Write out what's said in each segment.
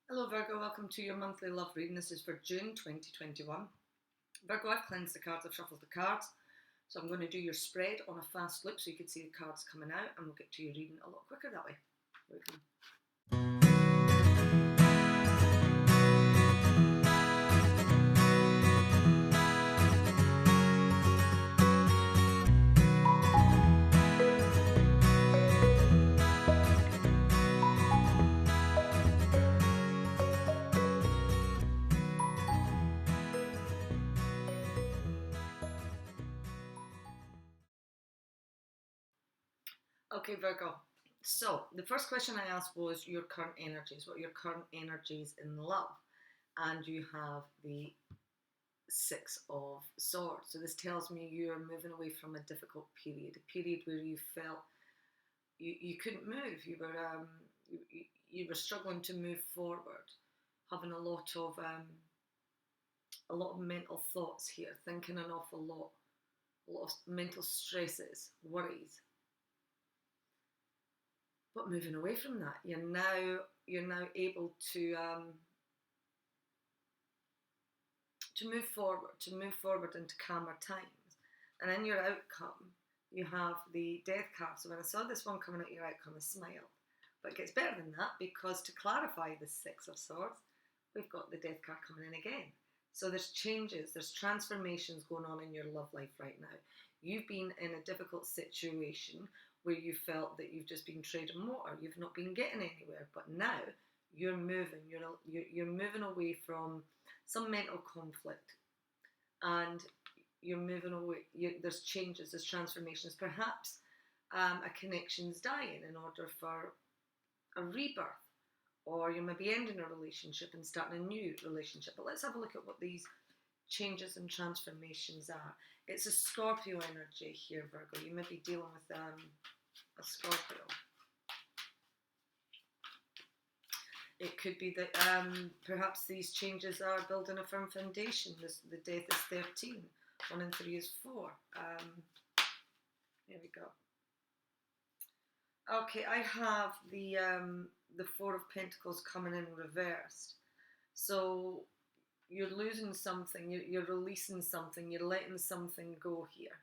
Hello Virgo, welcome to your monthly love reading. This is for June 2021. Virgo, I've cleansed the cards, I've shuffled the cards. So I'm going to do your spread on a fast loop so you can see the cards coming out, and we'll get to your reading a lot quicker that way. Here we go. Okay, Virgo. So the first question I asked was your current energies. What are your current energies in love? And you have the Six of Swords. So this tells me you're moving away from a difficult period, a period where you felt you couldn't move. You were struggling to move forward, having a lot of mental thoughts here, thinking an awful lot, a lot of mental stresses, worries. But moving away from that, you're now able to move forward into calmer times. And in your outcome, you have the Death card. So when I saw this one coming out your outcome, I smiled. But it gets better than that, because to clarify the Six of Swords, we've got the Death card coming in again. So there's changes, there's transformations going on in your love life right now. You've been in a difficult situation where you felt that you've just been treading water, you've not been getting anywhere, but now you're moving, you're moving away from some mental conflict, and you're moving away. There's changes, there's transformations. Perhaps a connection's dying in order for a rebirth, or you might be ending a relationship and starting a new relationship. But let's have a look at what these changes and transformations are. It's a Scorpio energy here, Virgo. You may be dealing with a Scorpio. It could be that perhaps these changes are building a firm foundation. The Death is 13. 1 and 3 is 4. Here we go. Okay, I have the Four of Pentacles coming in reversed. So you're losing something, you're releasing something, you're letting something go here.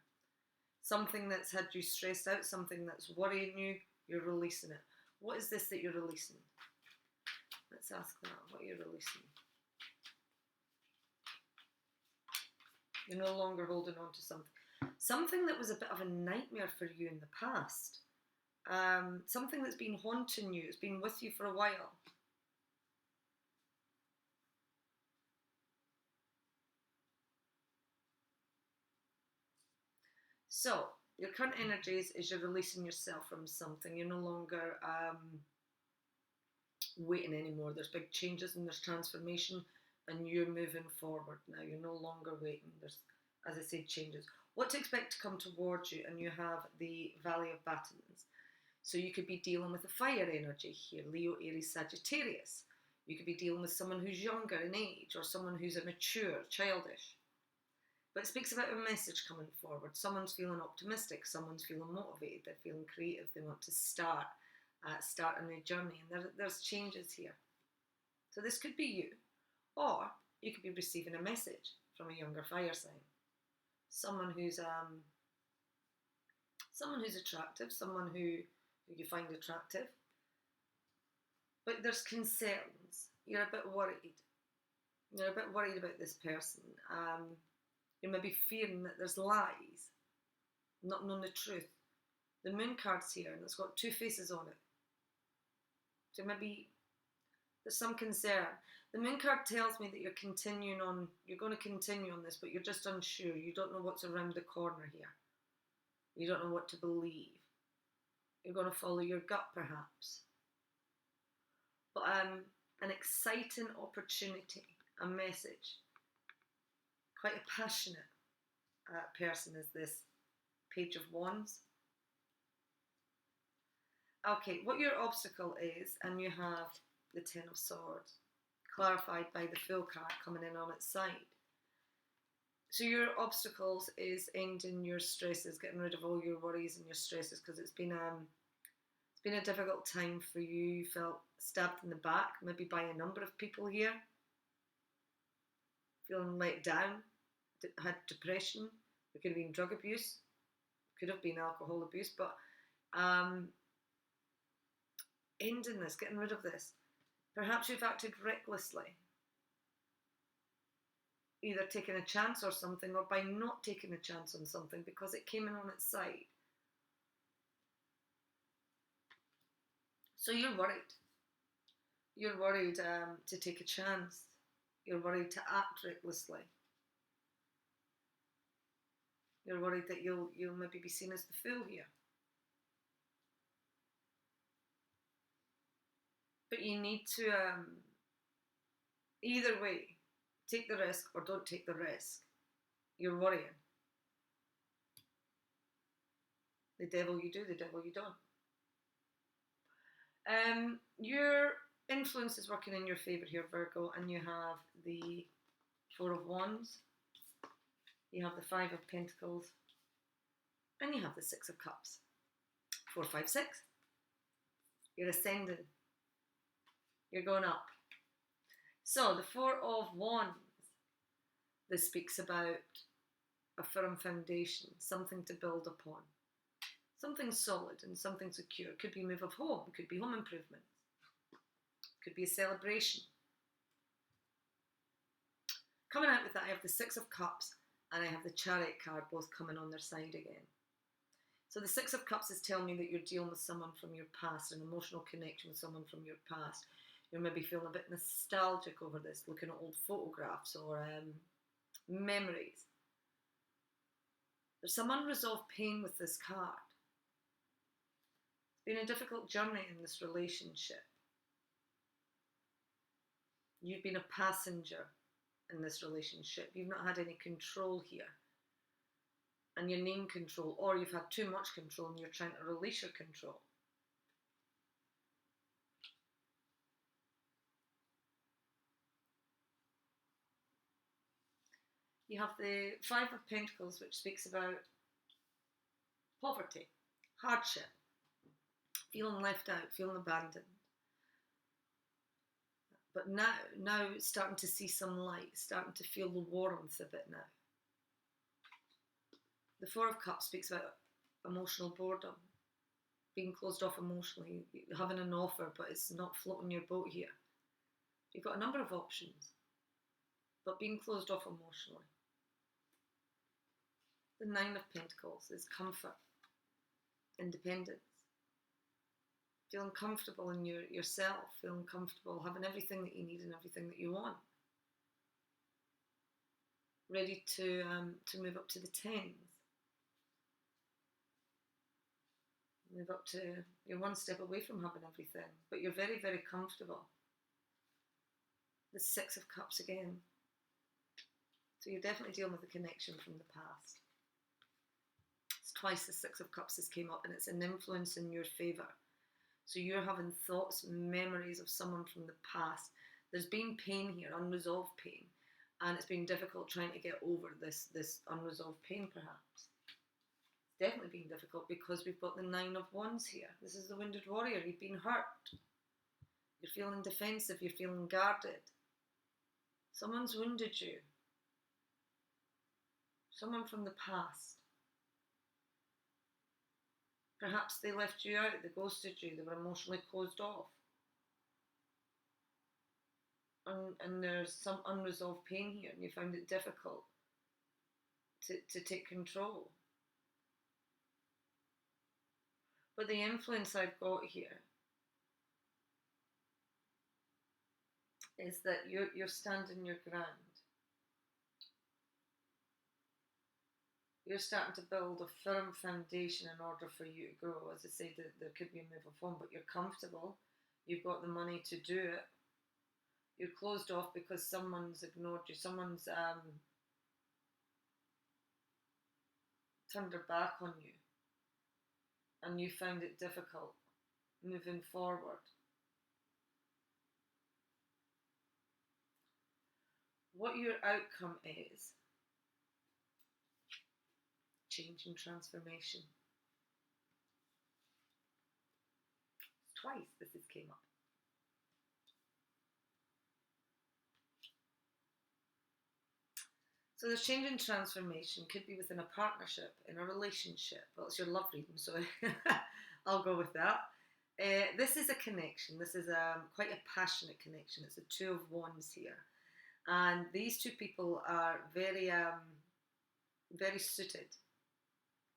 Something that's had you stressed out, something that's worrying you, you're releasing it. What is this that you're releasing? Let's ask that. What are you releasing? You're no longer holding on to something that was a bit of a nightmare for you in the past. Something that's been haunting you. It's been with you for a while. So your current energies is you're releasing yourself from something. You're no longer waiting anymore. There's big changes and there's transformation, and you're moving forward now. You're no longer waiting. There's, as I said, changes. What to expect to come towards you, and you have the Valley of Batons. So you could be dealing with a fire energy here, Leo, Aries, Sagittarius. You could be dealing with someone who's younger in age, or someone who's immature, childish. But it speaks about a message coming forward. Someone's feeling optimistic, someone's feeling motivated, they're feeling creative, they want to start a new journey, and there's changes here. So this could be you, or you could be receiving a message from a younger fire sign. Someone who's attractive, someone who you find attractive. But there's concerns. You're a bit worried. You're a bit worried about this person. You may be fearing that there's lies, not knowing the truth. The Moon card's here, and it's got two faces on it. So maybe there's some concern. The Moon card tells me that you're going to continue on this, but you're just unsure. You don't know what's around the corner here. You don't know what to believe. You're going to follow your gut, perhaps. But an exciting opportunity, a message. Quite a passionate person is this Page of Wands. Okay, what your obstacle is, and you have the Ten of Swords, clarified by the Fool card coming in on its side. So your obstacles is ending your stresses, getting rid of all your worries and your stresses, because it's been been a difficult time for you. You felt stabbed in the back, maybe by a number of people here. Feeling let down, had depression. It could have been drug abuse, could have been alcohol abuse, but ending this, getting rid of this. Perhaps you've acted recklessly, either taking a chance or something, or by not taking a chance on something because it came in on its side. So you're worried. You're worried to take a chance. You're worried to act recklessly. You're worried that you'll maybe be seen as the fool here. But you need to, either way, take the risk or don't take the risk. You're worrying. The devil you do, the devil you don't. Your influence is working in your favour here, Virgo, and you have the Four of Wands, you have the Five of Pentacles, and you have the Six of Cups. 4, 5, 6. You're ascending. You're going up. So the Four of Wands, this speaks about a firm foundation, something to build upon. Something solid and something secure. It could be a move of home, it could be home improvements, it could be a celebration. Coming out with that, I have the Six of Cups and I have the Chariot card, both coming on their side again. So the Six of Cups is telling me that you're dealing with someone from your past, an emotional connection with someone from your past. You're maybe feeling a bit nostalgic over this, looking at old photographs or memories. There's some unresolved pain with this card. It's been a difficult journey in this relationship. You've been a passenger in this relationship. You've not had any control here. And you need control, or you've had too much control and you're trying to release your control. You have the Five of Pentacles, which speaks about poverty, hardship, feeling left out, feeling abandoned. But now it's starting to see some light, starting to feel the warmth a bit now. The Four of Cups speaks about emotional boredom, being closed off emotionally, having an offer, but it's not floating your boat here. You've got a number of options, but being closed off emotionally. The Nine of Pentacles is comfort, independence, feeling comfortable in yourself, feeling comfortable, having everything that you need and everything that you want. Ready to move up to the tens. Move up to, you're one step away from having everything, but you're very, very comfortable. The Six of Cups again. So you're definitely dealing with a connection from the past. It's twice the Six of Cups has came up, and it's an influence in your favour. So you're having thoughts, memories of someone from the past. There's been pain here, unresolved pain, and it's been difficult trying to get over this unresolved pain, perhaps. Definitely been difficult because we've got the Nine of Wands here. This is the Wounded Warrior. You've been hurt. You're feeling defensive. You're feeling guarded. Someone's wounded you. Someone from the past. Perhaps they left you out. They ghosted you. They were emotionally closed off. And there's some unresolved pain here, and you found it difficult to take control. But the influence I've got here is that you're standing your ground. You're starting to build a firm foundation in order for you to grow. As I say, there could be a move of home, but you're comfortable. You've got the money to do it. You're closed off because someone's ignored you. Someone's turned their back on you. And you found it difficult moving forward. What your outcome is, change and transformation. twice this has came up. So there's change and transformation. Could be within a partnership, in a relationship. Well, it's your love reading, so I'll go with that. This is a connection. This is quite a passionate connection. It's the Two of Wands here. And these two people are very, very suited.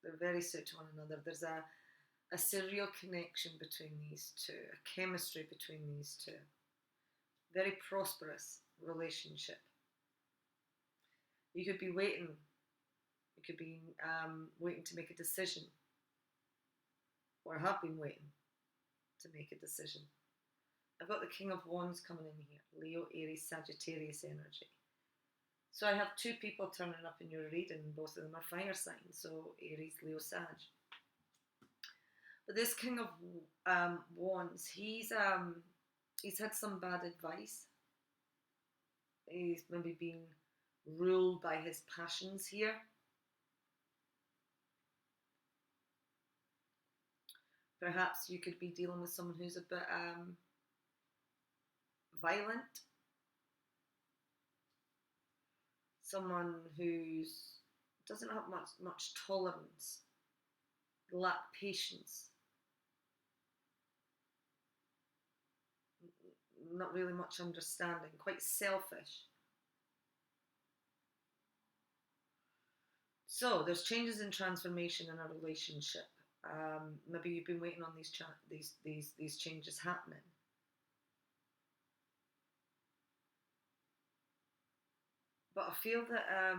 They're very suited to one another. There's a surreal connection between these two, a chemistry between these two. Very prosperous relationship. You could be waiting. You could be waiting to make a decision, or have been waiting to make a decision. I've got the King of Wands coming in here. Leo, Aries, Sagittarius energy. So I have two people turning up in your reading. Both of them are fire signs. So Aries, Leo, Sag. But this King of Wands, he's had some bad advice. He's maybe been ruled by his passions here. Perhaps you could be dealing with someone who's a bit violent. Someone who doesn't have much tolerance, lack patience, not really much understanding, quite selfish. So there's changes and transformation in a relationship. Maybe you've been waiting on these changes happening. But I feel that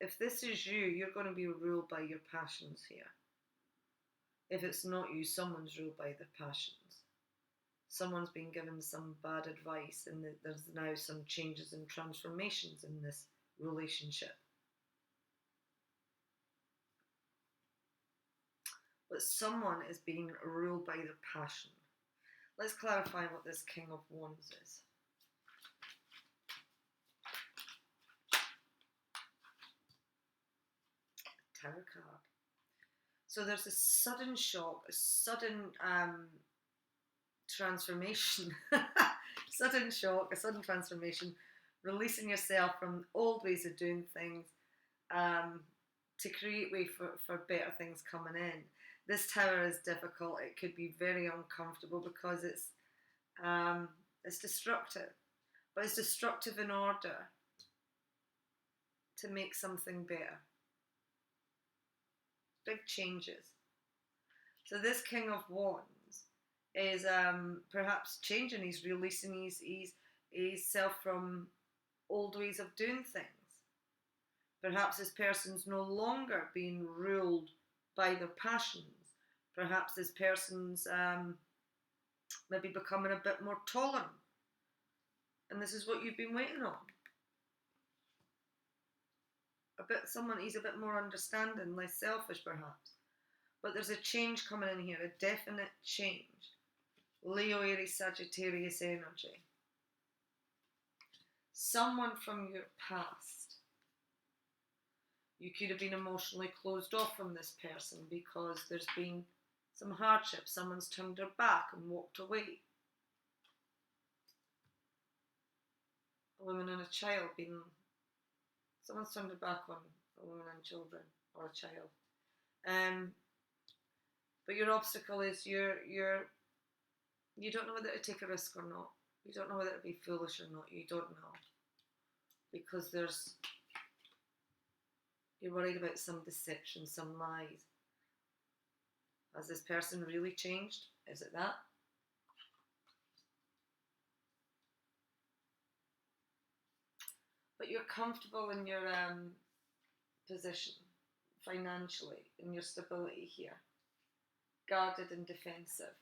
if this is you, you're going to be ruled by your passions here. If it's not you, someone's ruled by their passions. Someone's been given some bad advice, and there's now some changes and transformations in this relationship. But someone is being ruled by their passion. Let's clarify what this King of Wands is. Tower card. So there's a sudden shock, a sudden transformation. Sudden shock, a sudden transformation, releasing yourself from old ways of doing things to create way for better things coming in. This tower is difficult. It could be very uncomfortable because it's destructive. But it's destructive in order to make something better. Big changes. So this King of Wands is perhaps changing. He's releasing his self from old ways of doing things. Perhaps this person's no longer being ruled by their passions. Perhaps this person's maybe becoming a bit more tolerant. And this is what you've been waiting on. He's a bit more understanding, less selfish perhaps. But there's a change coming in here, a definite change. Leo, Aries, Sagittarius energy. Someone from your past. You could have been emotionally closed off from this person because there's been some hardship. Someone's turned their back and walked away. A woman and a child someone's turned their back on a woman and children, or a child. But your obstacle is you don't know whether to take a risk or not. You don't know whether to be foolish or not. You don't know. Because you're worried about some deception, some lies. Has this person really changed? Is it that? But you're comfortable in your position, financially, in your stability here. Guarded and defensive.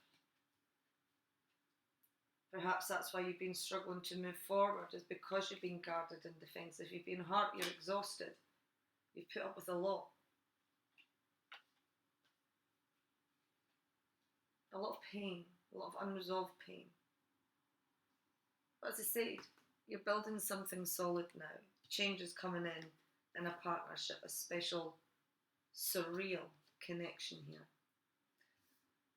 Perhaps that's why you've been struggling to move forward, is because you've been guarded and defensive. You've been hurt, you're exhausted. You've put up with a lot. A lot of pain, a lot of unresolved pain. But as I said, you're building something solid now. Change is coming in a partnership, a special, surreal connection here.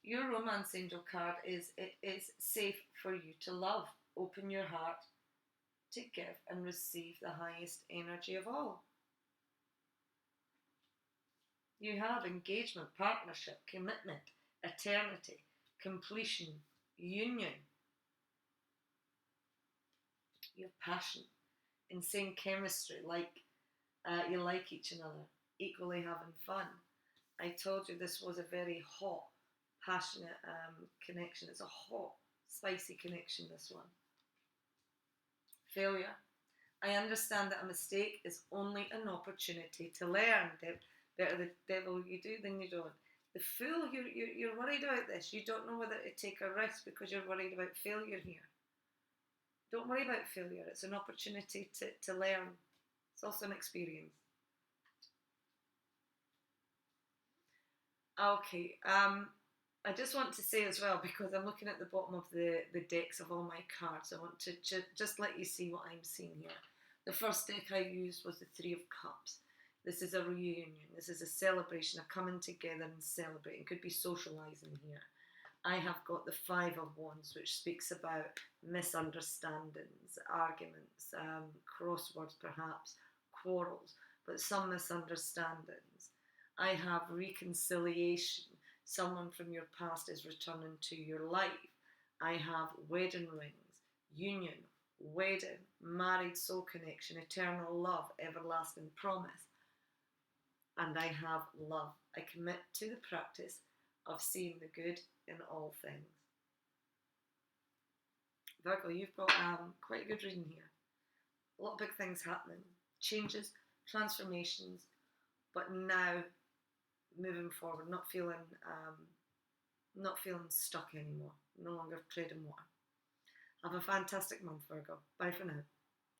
Your romance angel card is it is safe for you to love. Open your heart to give and receive the highest energy of all. You have engagement, partnership, commitment, eternity, completion, union. You have passion, insane chemistry, you like each other, equally having fun. I told you this was a very hot, passionate connection. It's a hot, spicy connection, this one. Failure. I understand that a mistake is only an opportunity to learn. Better the devil you do than you don't. The fool, you're worried about this. You don't know whether to take a risk because you're worried about failure here. Don't worry about failure. It's an opportunity to learn. It's also an experience. Okay, I just want to say as well, because I'm looking at the bottom of the decks of all my cards, I want to just let you see what I'm seeing here. The first deck I used was the Three of Cups. This is a reunion. This is a celebration, a coming together and celebrating. Could be socialising here. I have got the Five of Wands, which speaks about misunderstandings, arguments, crosswords perhaps, quarrels, but some misunderstandings. I have reconciliation. Someone from your past is returning to your life. I have wedding rings, union, wedding, married soul connection, eternal love, everlasting promise. And I have love. I commit to the practice of seeing the good in all things. Virgo, you've got quite a good reading here. A lot of big things happening. Changes, transformations, but now moving forward, not feeling stuck anymore, no longer treading water. Have a fantastic month, Virgo. Bye for now.